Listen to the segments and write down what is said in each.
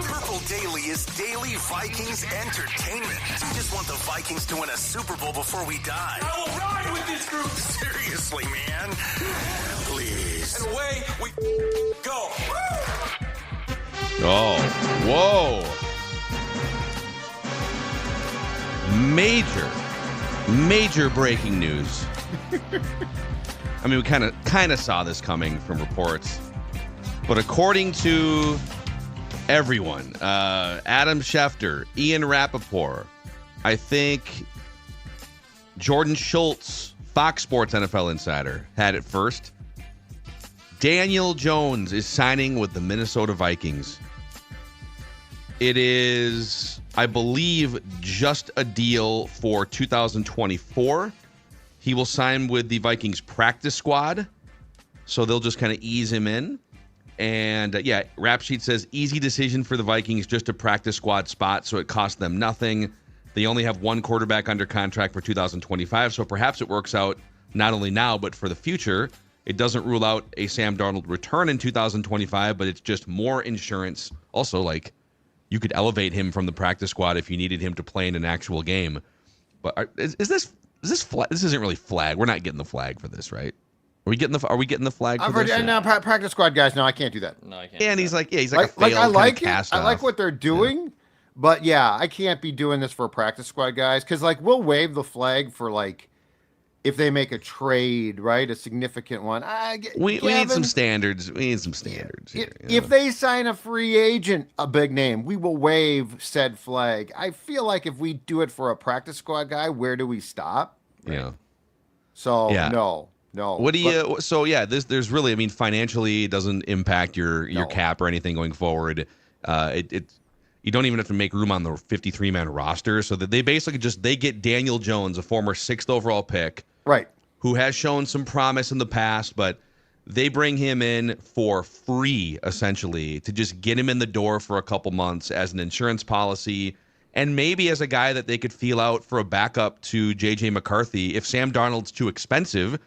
Purple Daily is daily Vikings entertainment. We just want the Vikings to win a Super Bowl before we die. I will ride with this group. Seriously, man. Please. And away we go. Oh, whoa. Major breaking news. I mean, we kind of saw this coming from reports. But according to everyone, Adam Schefter, Ian Rappaport, I think Jordan Schultz, Fox Sports NFL Insider, had it first. Daniel Jones is signing with the Minnesota Vikings. It is, I believe, just a deal for 2024. He will sign with the Vikings practice squad, so they'll just kind of ease him in. And, Rap Sheet says, easy decision for the Vikings, just a practice squad spot, so it costs them nothing. They only have one quarterback under contract for 2025, so perhaps it works out not only now, but for the future. It doesn't rule out a Sam Darnold return in 2025, but it's just more insurance. Also, like, you could elevate him from the practice squad if you needed him to play in an actual game. But is this flag? This isn't really flag. We're not getting the flag for this, right? Are we getting the flag for this? No, practice squad guys. No, I can't do that. No, I can't. And he's like a failed I like kind of cast it. I like what they're doing, but I can't be doing this for practice squad guys because we'll wave the flag for if they make a trade, right, a significant one. We need some standards. If they sign a free agent, a big name, we will wave said flag. I feel like if we do it for a practice squad guy, where do we stop? Yeah. So no. What do you? There's really, I mean, financially, it doesn't impact your cap or anything going forward. You don't even have to make room on the 53-man roster, so that they basically they get Daniel Jones, a former 6th overall pick, right, who has shown some promise in the past, but they bring him in for free, essentially, to just get him in the door for a couple months as an insurance policy, and maybe as a guy that they could feel out for a backup to JJ McCarthy. If Sam Darnold's too expensive,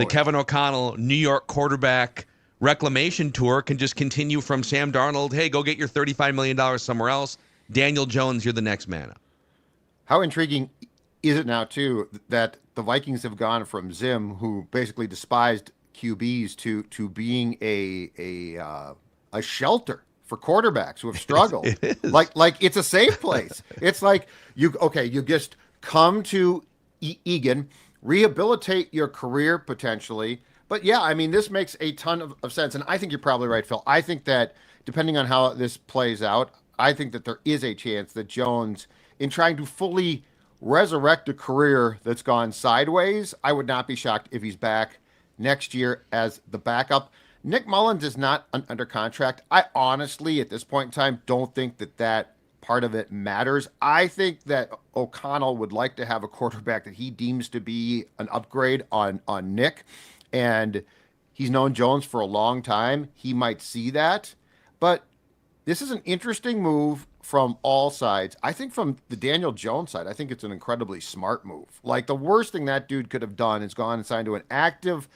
Kevin O'Connell New York quarterback reclamation tour can just continue from Sam Darnold. Hey, go get your $35 million somewhere else. Daniel Jones, you're the next man up. How intriguing is it now, too, that the Vikings have gone from Zim, who basically despised QBs, to being a shelter for quarterbacks who have struggled. It is. Like it's a safe place. It's like you just come to Egan, rehabilitate your career potentially. But this makes a ton of sense. And I think you're probably right, Phil. I think that depending on how this plays out, I think that there is a chance that Jones, in trying to fully resurrect a career that's gone sideways, I would not be shocked if he's back next year as the backup. Nick Mullins is not under contract. I honestly, at this point in time, don't think that part of it matters. I think that O'Connell would like to have a quarterback that he deems to be an upgrade on Nick. And he's known Jones for a long time. He might see that. But this is an interesting move from all sides. I think from the Daniel Jones side, I think it's an incredibly smart move. Like, the worst thing that dude could have done is gone and signed to an active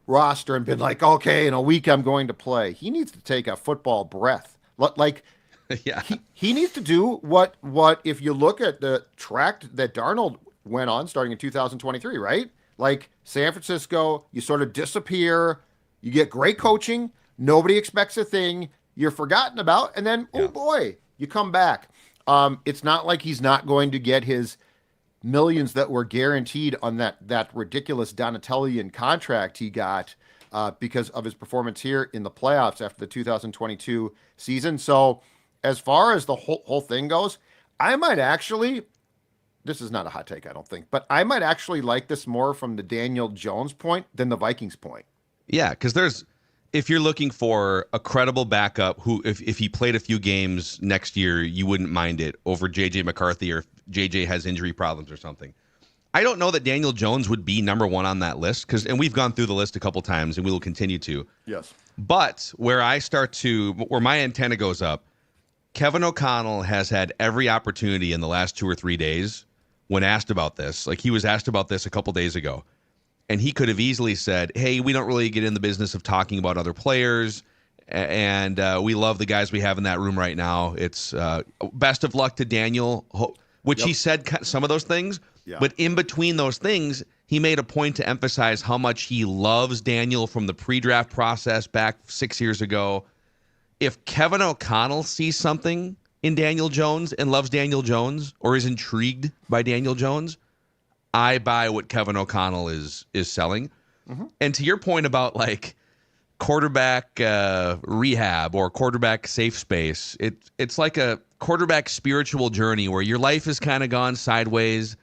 roster and been like, okay, in a week I'm going to play. He needs to take a football breath. He needs to do what if you look at the track that Darnold went on starting in 2023, right? Like San Francisco, you sort of disappear, you get great coaching, nobody expects a thing, you're forgotten about, and then, oh boy, you come back. It's not like he's not going to get his millions that were guaranteed on that ridiculous Donatellian contract he got because of his performance here in the playoffs after the 2022 season. So as far as the whole thing goes, I might actually, this is not a hot take, I don't think, but I might actually like this more from the Daniel Jones point than the Vikings point. Yeah, because if you're looking for a credible backup who, if he played a few games next year, you wouldn't mind it over JJ McCarthy, or if JJ has injury problems or something. I don't know that Daniel Jones would be number one on that list, and we've gone through the list a couple times and we will continue to. Yes. But where my antenna goes up, Kevin O'Connell has had every opportunity in the last 2 or 3 days when asked about this. Like, he was asked about this a couple days ago, and he could have easily said, hey, we don't really get in the business of talking about other players. and we love the guys we have in that room right now. It's best of luck to Daniel, which he said some of those things, but in between those things, he made a point to emphasize how much he loves Daniel from the pre-draft process back 6 years ago. If Kevin O'Connell sees something in Daniel Jones and loves Daniel Jones or is intrigued by Daniel Jones, I buy what Kevin O'Connell is selling. Mm-hmm. And to your point about like quarterback rehab or quarterback safe space, it's like a quarterback spiritual journey where your life has kind of gone sideways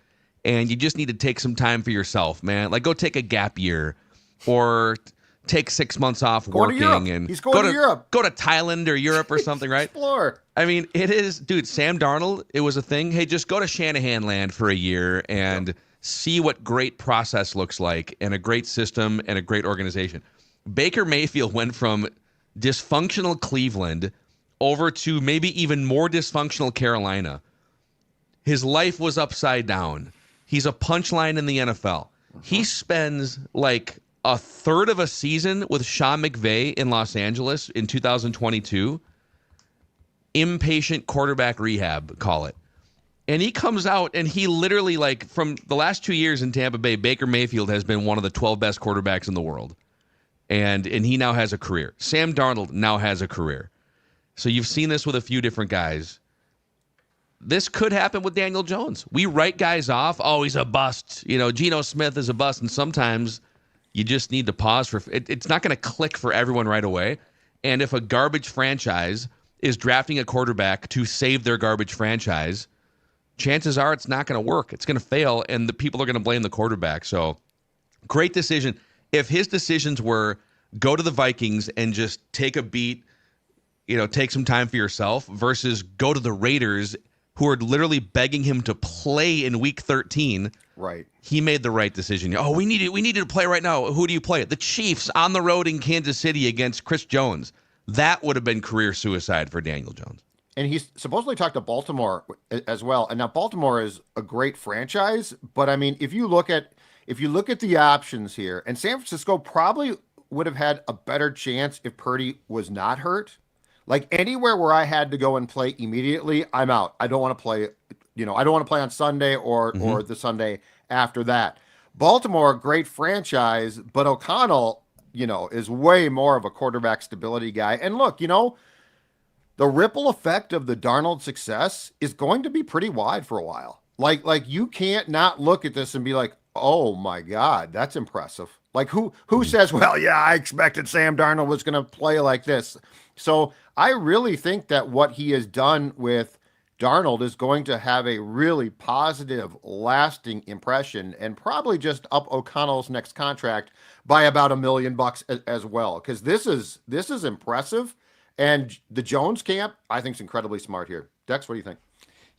and you just need to take some time for yourself, man. Like go take a gap year or take 6 months off working and go to Europe. Go to Thailand or Europe or something, right? Explore. I mean, it is, dude, Sam Darnold, it was a thing. Hey, just go to Shanahan land for a year and see what great process looks like and a great system and a great organization. Baker Mayfield went from dysfunctional Cleveland over to maybe even more dysfunctional Carolina. His life was upside down. He's a punchline in the NFL. He spends like a third of a season with Sean McVay in Los Angeles in 2022. Impatient quarterback rehab, call it. And he comes out and he literally, like, from the last 2 years in Tampa Bay, Baker Mayfield has been one of the 12 best quarterbacks in the world. And he now has a career. Sam Darnold now has a career. So you've seen this with a few different guys. This could happen with Daniel Jones. We write guys off. Oh, he's a bust. You know, Geno Smith is a bust. And sometimes you just need to pause for it. It's not going to click for everyone right away. And if a garbage franchise is drafting a quarterback to save their garbage franchise, chances are it's not going to work. It's going to fail, and the people are going to blame the quarterback. So, great decision. If his decisions were go to the Vikings and just take a beat, you know, take some time for yourself, versus go to the Raiders, who are literally begging him to play in Week 13. Right. He made the right decision. Oh, we needed to play right now. Who do you play? The Chiefs on the road in Kansas City against Chris Jones. That would have been career suicide for Daniel Jones. And he's supposedly talked to Baltimore as well. And now Baltimore is a great franchise, but I mean, if you look at the options here, and San Francisco probably would have had a better chance if Purdy was not hurt. Like anywhere where I had to go and play immediately, I'm out. I don't want to play, I don't want to play on Sunday or the Sunday after that. Baltimore, great franchise, but O'Connell, is way more of a quarterback stability guy. And look, the ripple effect of the Darnold success is going to be pretty wide for a while. Like you can't not look at this and be like, oh my God, that's impressive. Like who says, well, yeah, I expected Sam Darnold was going to play like this. So I really think that what he has done with Darnold is going to have a really positive, lasting impression, and probably just up O'Connell's next contract by about $1 million as well. Because this is impressive. And the Jones camp, I think, is incredibly smart here. Dex, what do you think?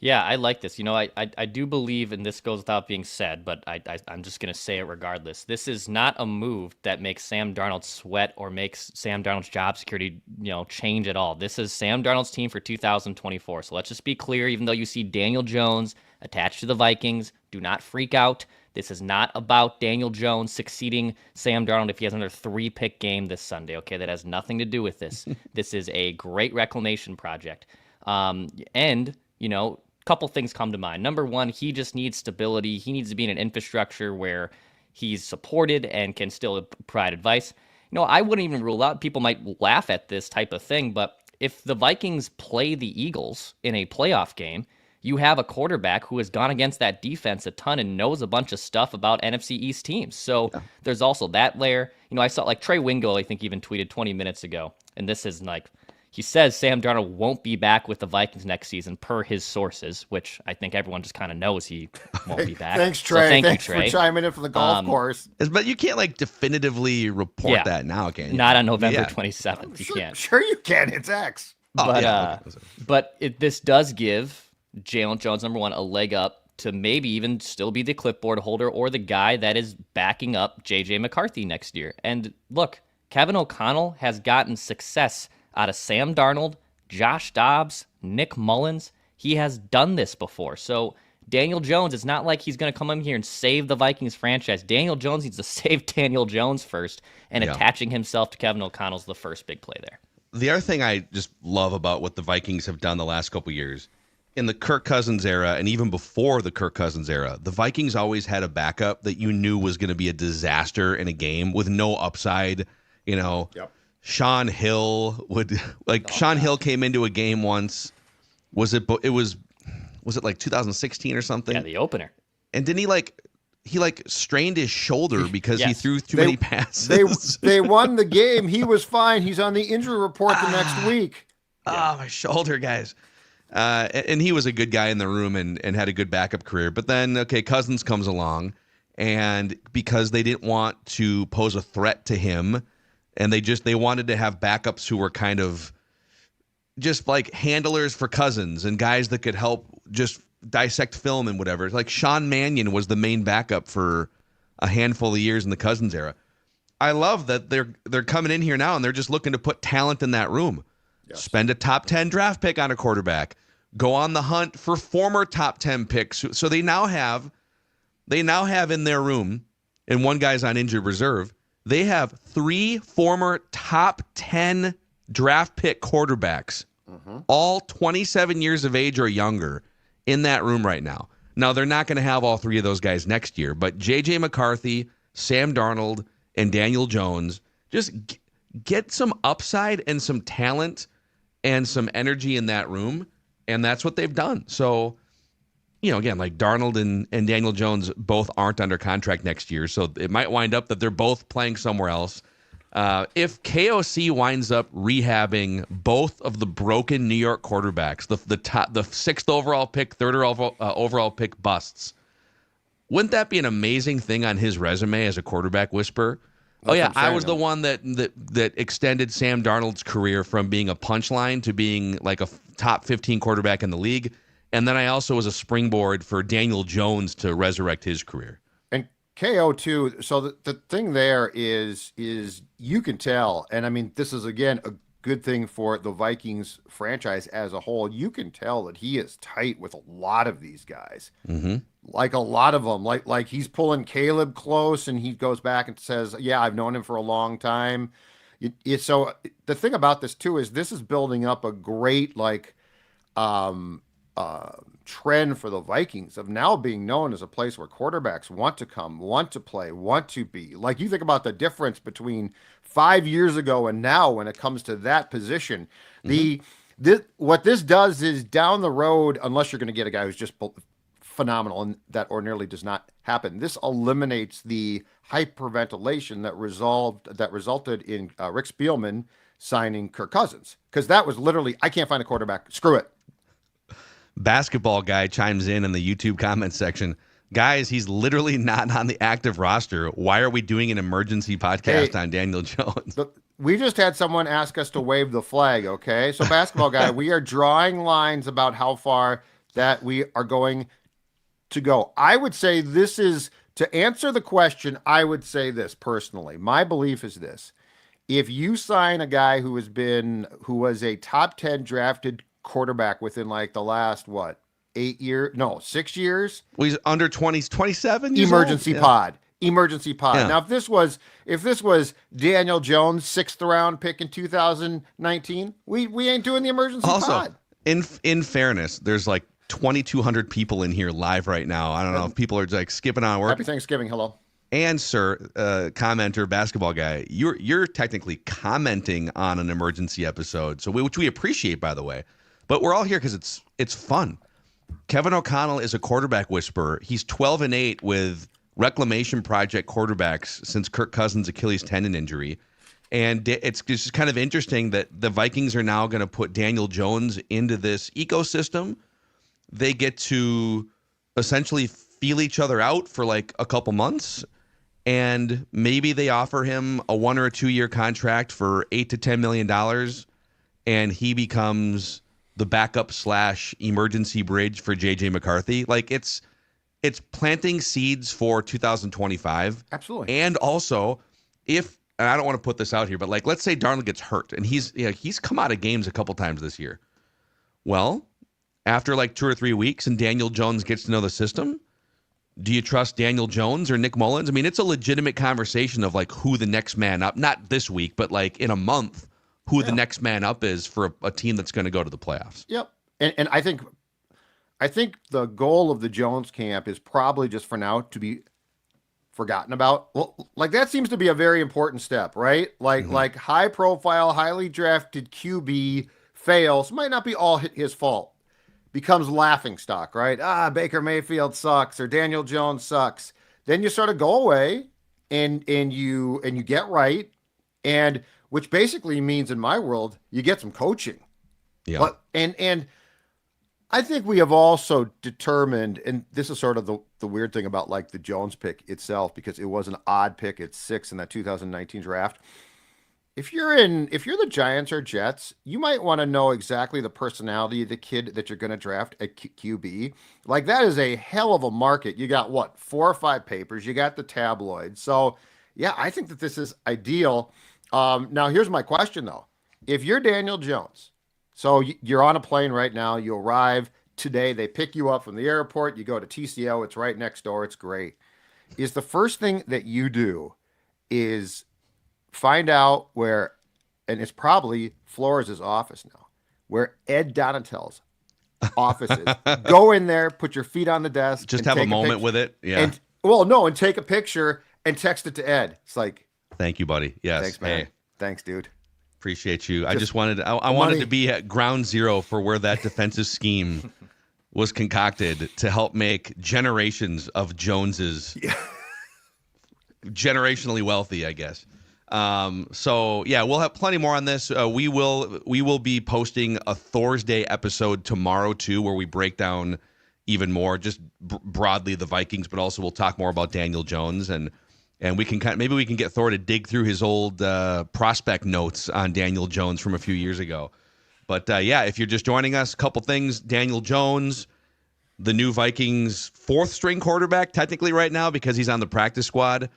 Yeah, I like this. I do believe, and this goes without being said, but I'm just going to say it regardless. This is not a move that makes Sam Darnold sweat or makes Sam Darnold's job security, change at all. This is Sam Darnold's team for 2024. So let's just be clear, even though you see Daniel Jones attached to the Vikings, do not freak out. This is not about Daniel Jones succeeding Sam Darnold if he has another 3-pick game this Sunday, okay? That has nothing to do with this. This is a great reclamation project. Couple things come to mind. Number one, he just needs stability. He needs to be in an infrastructure where he's supported and can still provide advice. I wouldn't even rule out, people might laugh at this type of thing, but if the Vikings play the Eagles in a playoff game, you have a quarterback who has gone against that defense a ton and knows a bunch of stuff about NFC East teams. So there's also that layer. I saw like Trey Wingo, I think, even tweeted 20 minutes ago, and this is like, he says Sam Darnold won't be back with the Vikings next season per his sources, which I think everyone just kind of knows he won't be back. Thanks, Trey. So thanks you, Trey. For chiming in for the golf course. But you can't definitively report that now, can you? Not on November 27th. You can't. Sure you can. It's X. But this does give Jalen Jones, number one, a leg up to maybe even still be the clipboard holder or the guy that is backing up JJ McCarthy next year. And look, Kevin O'Connell has gotten success out of Sam Darnold, Josh Dobbs, Nick Mullins. He has done this before. So Daniel Jones, it's not like he's going to come in here and save the Vikings franchise. Daniel Jones needs to save Daniel Jones first, and attaching himself to Kevin O'Connell's the first big play there. the other thing I just love about what the Vikings have done the last couple years, in the Kirk Cousins era and even before the Kirk Cousins era, the Vikings always had a backup that you knew was going to be a disaster in a game with no upside. Yep. Sean Hill Sean Hill came into a game once. Was it like 2016 or something? Yeah, the opener. And didn't he strained his shoulder because he Yes. threw too many passes? They won the game. He was fine. He's on the injury report the next week. My shoulder, guys. And he was a good guy in the room and had a good backup career. But then, Cousins comes along, and because they didn't want to pose a threat to him, and they wanted to have backups who were kind of just like handlers for Cousins and guys that could help just dissect film and whatever. Like Sean Mannion was the main backup for a handful of years in the Cousins era. I love that they're coming in here now and they're just looking to put talent in that room. Yes. Spend a top 10 draft pick on a quarterback. Go on the hunt for former top 10 picks. So they now have in their room, and one guy's on injured reserve, they have 3 former top 10 draft pick quarterbacks, all 27 years of age or younger, in that room right now. Now, they're not going to have all 3 of those guys next year, but JJ McCarthy, Sam Darnold, and Daniel Jones, just get some upside and some talent and some energy in that room. And that's what they've done. So, again, like Darnold and Daniel Jones both aren't under contract next year. So it might wind up that they're both playing somewhere else. If KOC winds up rehabbing both of the broken New York quarterbacks, the 6th overall pick, 3rd overall pick busts, wouldn't that be an amazing thing on his resume as a quarterback whisperer? I was the one that extended Sam Darnold's career from being a punchline to being like a top 15 quarterback in the league. And then I also was a springboard for Daniel Jones to resurrect his career. And KO too. So the thing there is you can tell, and I mean, this is again a good thing for the Vikings franchise as a whole. You can tell that he is tight with a lot of these guys. Mm-hmm. Like a lot of them, like he's pulling Caleb close, and he goes back and says, "Yeah, I've known him for a long time." So the thing about this too is this is building up a great trend for the Vikings of now being known as a place where quarterbacks want to come, want to play, want to be. Like you think about the difference between 5 years ago and now when it comes to that position. What this does is down the road, unless you're going to get a guy who's just phenomenal, and that ordinarily does not happen, this eliminates the hyperventilation that resulted in Rick Spielman signing Kirk Cousins, because that was literally, I can't find a quarterback, screw it. Basketball guy chimes in the YouTube comment section. Guys, he's literally not on the active roster. Why are we doing an emergency podcast on Daniel Jones? We just had someone ask us to wave the flag, okay? So basketball guy, we are drawing lines about how far that we are going to go. I would say this is, to answer the question, I would say this personally. My belief is this. If you sign a guy who was a top 10 drafted quarterback within like the last 6 years. Well, he's under 20, 27 years Emergency old? pod. Emergency pod. Yeah. Now, if this was Daniel Jones, 6th round pick in 2019, we ain't doing the emergency pod. In fairness, there's like 2,200 people in here live right now. I don't know if people are like skipping on work. Happy Thanksgiving. Hello. And sir, commenter, basketball guy, you're technically commenting on an emergency episode, which we appreciate, by the way. But we're all here because it's fun. Kevin O'Connell is a quarterback whisperer. He's 12-8 with Reclamation Project quarterbacks since Kirk Cousins' Achilles tendon injury. And it's just kind of interesting that the Vikings are now going to put Daniel Jones into this ecosystem. They get to essentially feel each other out for like a couple months. And maybe they offer him a 1 or 2 year contract for $8 to $10 million. And he becomes the backup / emergency bridge for JJ McCarthy. Like it's planting seeds for 2025. Absolutely. And also, and I don't want to put this out here, but like, let's say Darnold gets hurt and he's come out of games a couple times this year. Well, after like 2 or 3 weeks and Daniel Jones gets to know the system, do you trust Daniel Jones or Nick Mullins? I mean, it's a legitimate conversation of like who the next man up, not this week, but like in a month, who the next man up is for a team that's going to go to the playoffs. Yep. And I think the goal of the Jones camp is probably just for now to be forgotten about. Well, like that seems to be a very important step, right? Like high profile, highly drafted QB fails, might not be all his fault, becomes laughing stock, right? Baker Mayfield sucks or Daniel Jones sucks. Then you sort of go away and you get right, and which basically means in my world you get some coaching. Yeah. But and I think we have also determined, and this is sort of the weird thing about like the Jones pick itself, because it was an odd pick at 6 in that 2019 draft. If you're the Giants or Jets, you might want to know exactly the personality of the kid that you're going to draft at QB. Like that is a hell of a market. You got what, 4 or 5 papers, you got the tabloids. So yeah, I think that this is ideal. Now here's my question though. If you're Daniel Jones, so you're on a plane right now, you arrive today, they pick you up from the airport, you go to TCO, it's right next door, it's great. Is the first thing that you do is find out where, and it's probably Flores' office now, where Ed Donatel's office is. Go in there, put your feet on the desk. Just have a moment with it. Yeah. And take a picture and text it to Ed. It's like, thank you, buddy. Yes. Thanks, man. Hey. Thanks, dude. Appreciate you. I wanted to be at ground zero for where that defensive scheme was concocted to help make generations of Joneses generationally wealthy, I guess. So yeah, we'll have plenty more on this. We will be posting a Thursday episode tomorrow too, where we break down even more, just broadly the Vikings, but also we'll talk more about Daniel Jones, and we can maybe we can get Thor to dig through his old prospect notes on Daniel Jones from a few years ago. But yeah, if you're just joining us, a couple things: Daniel Jones, the new Vikings 4th string quarterback technically right now because he's on the practice squad.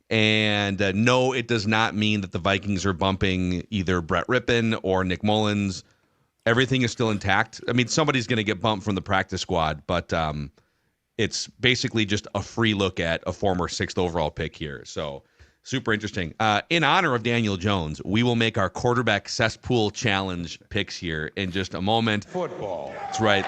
And no, it does not mean that the Vikings are bumping either Brett Rippon or Nick Mullins. Everything is still intact. I mean, somebody's going to get bumped from the practice squad, but it's basically just a free look at a former 6th overall pick here. So super interesting. In honor of Daniel Jones, we will make our quarterback cesspool challenge picks here in just a moment. Football. That's right.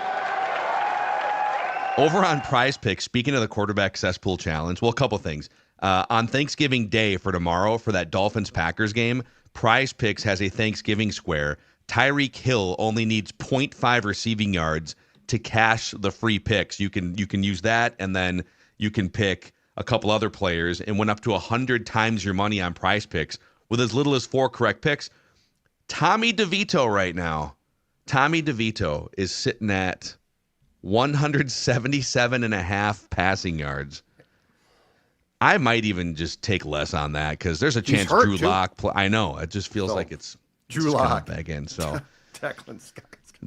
Over on Prize Picks, speaking of the quarterback cesspool challenge, well, a couple things. On Thanksgiving Day for tomorrow for that Dolphins-Packers game, Prize Picks has a Thanksgiving square. Tyreek Hill only needs 0.5 receiving yards to cash the free picks. You can use that, and then you can pick a couple other players and win up to 100 times your money on Prize Picks with as little as 4 correct picks. Tommy DeVito right now. Tommy DeVito is sitting at 177.5 passing yards. I might even just take less on that because there's a chance Drew Lock. I know. It just feels like it's Drew Lock back in. So Declan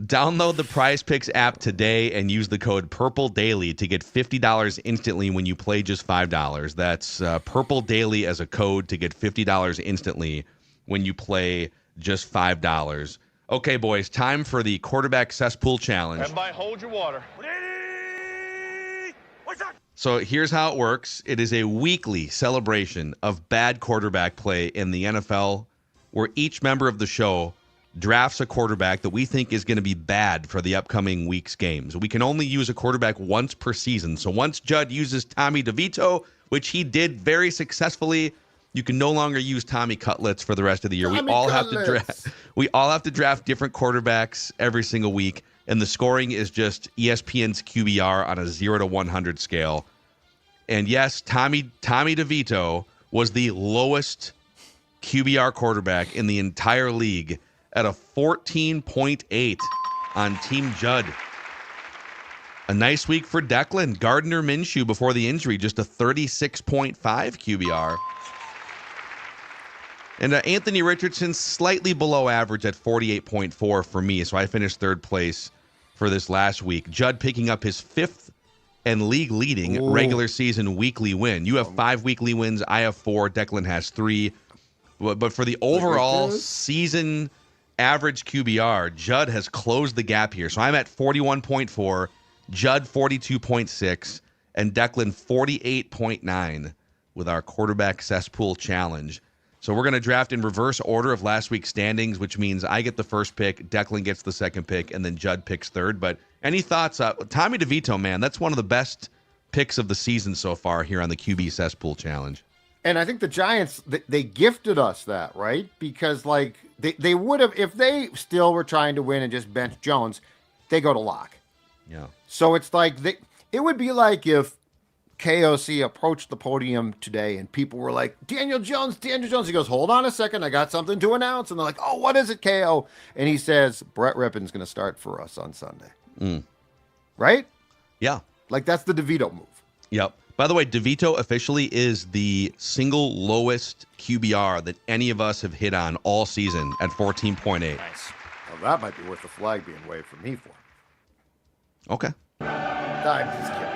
download the Prize Picks app today and use the code Purple Daily to get $50 instantly when you play just $5. That's Purple Daily as a code to get $50 instantly when you play just $5. Okay, boys, time for the quarterback cesspool challenge. Everybody hold your water. So here's how it works. It is a weekly celebration of bad quarterback play in the NFL, where each member of the show drafts a quarterback that we think is going to be bad for the upcoming week's games. We can only use a quarterback once per season. So once Judd uses Tommy DeVito, which he did very successful, you can no longer use Tommy Cutlets for the rest of the year. We all have to draft different quarterbacks every single week, and the scoring is just ESPN's QBR on a 0 to 100 scale. And yes, Tommy DeVito was the lowest QBR quarterback in the entire league at a 14.8 on Team Judd. A nice week for Declan. Gardner Minshew before the injury, just a 36.5 QBR. And Anthony Richardson, slightly below average at 48.4 for me, so I finished 3rd place for this last week. Judd picking up his 5th and league-leading regular season weekly win. You have 5 weekly wins. I have 4. Declan has 3. But for the overall season average QBR, Judd has closed the gap here. So I'm at 41.4, Judd 42.6, and Declan 48.9 with our quarterback cesspool challenge. So we're going to draft in reverse order of last week's standings, which means I get the first pick, Declan gets the second pick, and then Judd picks third. But any thoughts? Tommy DeVito, man, that's one of the best picks of the season so far here on the QB Cesspool Challenge. And I think the Giants, they gifted us that, right? Because, like, they would have, if they still were trying to win and just bench Jones, they go to lock. Yeah. So it's like, it would be like if KOC approached the podium today and people were like, Daniel Jones. He goes, hold on a second, I got something to announce. And they're like, oh, what is it, KO? And he says, Brett Rippon's going to start for us on Sunday. Right? Yeah. Like, that's the DeVito move. Yep. By the way, DeVito officially is the single lowest QBR that any of us have hit on all season at 14.8. Nice. Well, that might be worth the flag being waved for me for. Okay. I'm just kidding.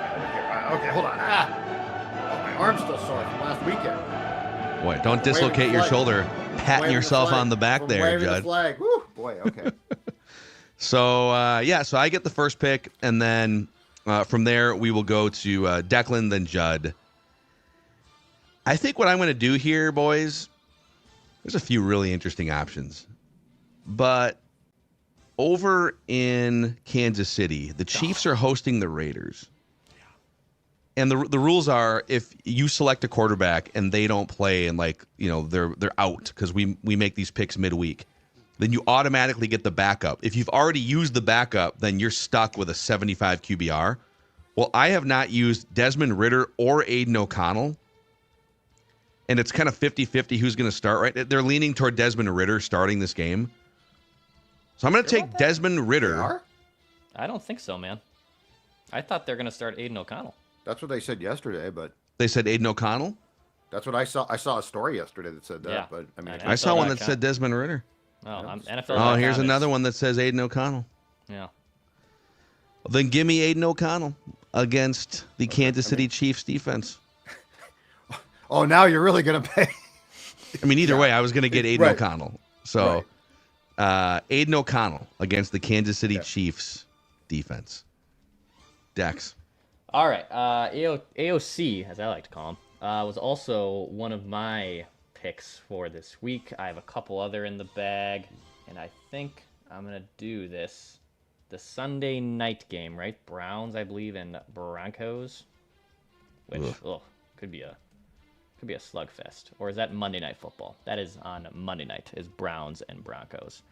Okay, hold on. Oh, my arm's still sore from last weekend. Boy, don't dislocate your shoulder. Patting yourself on the back there, Judd. The flag. Woo, boy, okay. So I get the first pick, and then from there we will go to Declan, then Judd. I think what I'm going to do here, boys, there's a few really interesting options. But over in Kansas City, the Chiefs are hosting the Raiders. And the rules are, if you select a quarterback and they don't play and they're out because we make these picks midweek, then you automatically get the backup. If you've already used the backup, then you're stuck with a 75 QBR. Well, I have not used Desmond Ridder or Aiden O'Connell. And it's kind of 50-50 who's going to start, right? They're leaning toward Desmond Ridder starting this game. So I'm going to take Desmond Ridder. I don't think so, man. I thought they're going to start Aiden O'Connell. That's what they said yesterday, but they said Aiden O'Connell? That's what I saw. I saw a story yesterday that said that, yeah. but I mean, I saw one that said Desmond Ridder. Oh, NFL. Oh, here's another one that says Aiden O'Connell. Yeah. Well, then give me Aiden O'Connell against the Kansas City Chiefs defense. Oh, now you're really going to pay. I mean, either way, I was going to get Aiden O'Connell. So, Aiden O'Connell against the Kansas City Chiefs defense. Dex. All right. AOC, as I like to call him, was also one of my picks for this week. I have a couple other in the bag, and I think I'm going to do this. The Sunday night game, right? Browns, I believe, and Broncos, which could be a slugfest. Or is that Monday Night Football? That is on Monday night, is Browns and Broncos.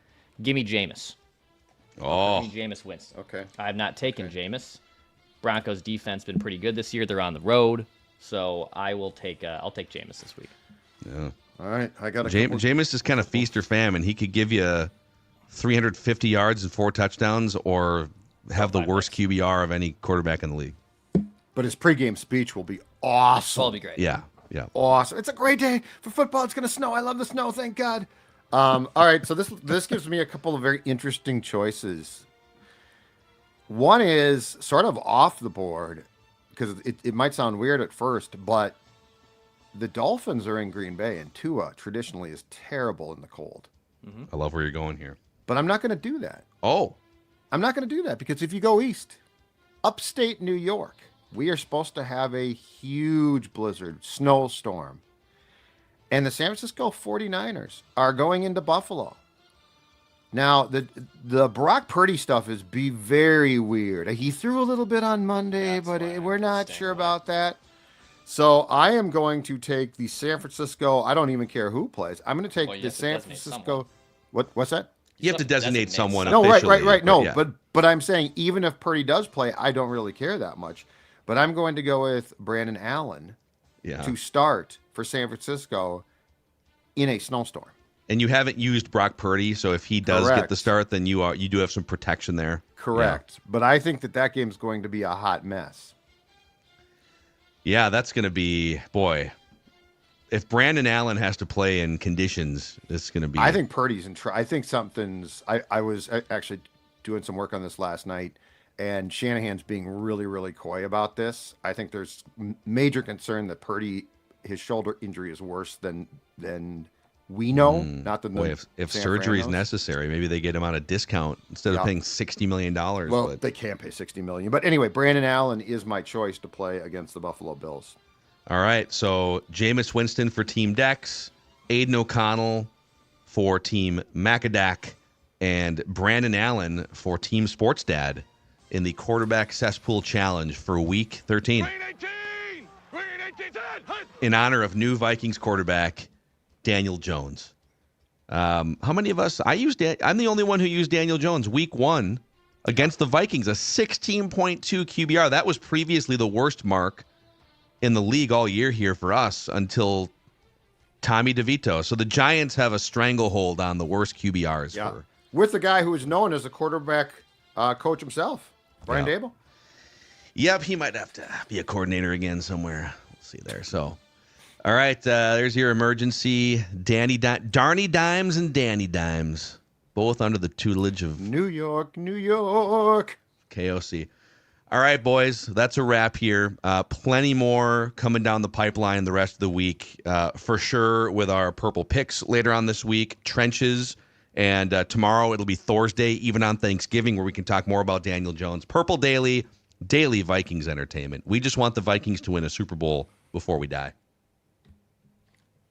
Give me Jameis. Oh. Give me Jameis Winston. Okay. I have not taken Jameis. Broncos defense been pretty good this year. They're on the road, so I'll take Jameis this week. Yeah. All right, I got Jameis is kind of feast or famine. He could give you 350 yards and 4 touchdowns, or have the worst QBR of any quarterback in the league. But his pregame speech will be awesome. That'll be great. Yeah. Awesome. It's a great day for football. It's going to snow. I love the snow. Thank God. All right, so this gives me a couple of very interesting choices. One is sort of off the board because it might sound weird at first, but the Dolphins are in Green Bay, and Tua traditionally is terrible in the cold. Mm-hmm. I love where you're going here. But I'm not going to do that. Oh. I'm not going to do that because if you go east, upstate New York, we are supposed to have a huge blizzard, snowstorm. And the San Francisco 49ers are going into Buffalo. Now, the Brock Purdy stuff is very weird. He threw a little bit on Monday, but we're not sure about that. So I am going to take the San Francisco. I don't even care who plays. I'm going to take the San Francisco. What's that? You have to designate someone. No, officially, right. No, yeah. but I'm saying even if Purdy does play, I don't really care that much. But I'm going to go with Brandon Allen to start for San Francisco in a snowstorm. And you haven't used Brock Purdy, so if he does get the start, then you do have some protection there. Correct. Yeah. But I think that game's going to be a hot mess. Yeah, that's going to be, boy, if Brandon Allen has to play in conditions, it's going to be. I think Purdy's in trouble. I think something's. I was actually doing some work on this last night, and Shanahan's being really, really coy about this. I think there's major concern that Purdy, his shoulder injury is worse than we know. Not that if surgery is necessary, maybe they get him on a discount instead of paying $60 million. Well, they can't pay $60 million. But anyway, Brandon Allen is my choice to play against the Buffalo Bills. All right, so Jameis Winston for Team Dex, Aiden O'Connell for Team Macadac, and Brandon Allen for Team Sports Dad in the Quarterback Cesspool Challenge for Week 13. In honor of new Vikings quarterback Daniel Jones. How many of us? I'm the only one who used Daniel Jones Week 1 against the Vikings, a 16.2 QBR. That was previously the worst mark in the league all year here for us until Tommy DeVito. So the Giants have a stranglehold on the worst QBRs. Yeah. With the guy who is known as the quarterback coach himself, Brian Daboll. Yep, he might have to be a coordinator again somewhere. We'll see there. So, all right, there's your emergency. Darny Dimes and Danny Dimes, both under the tutelage of New York, New York. KOC. All right, boys, that's a wrap here. Plenty more coming down the pipeline the rest of the week, for sure, with our purple picks later on this week, trenches, and tomorrow it'll be Thursday, even on Thanksgiving, where we can talk more about Daniel Jones. Purple Daily Vikings entertainment. We just want the Vikings to win a Super Bowl before we die.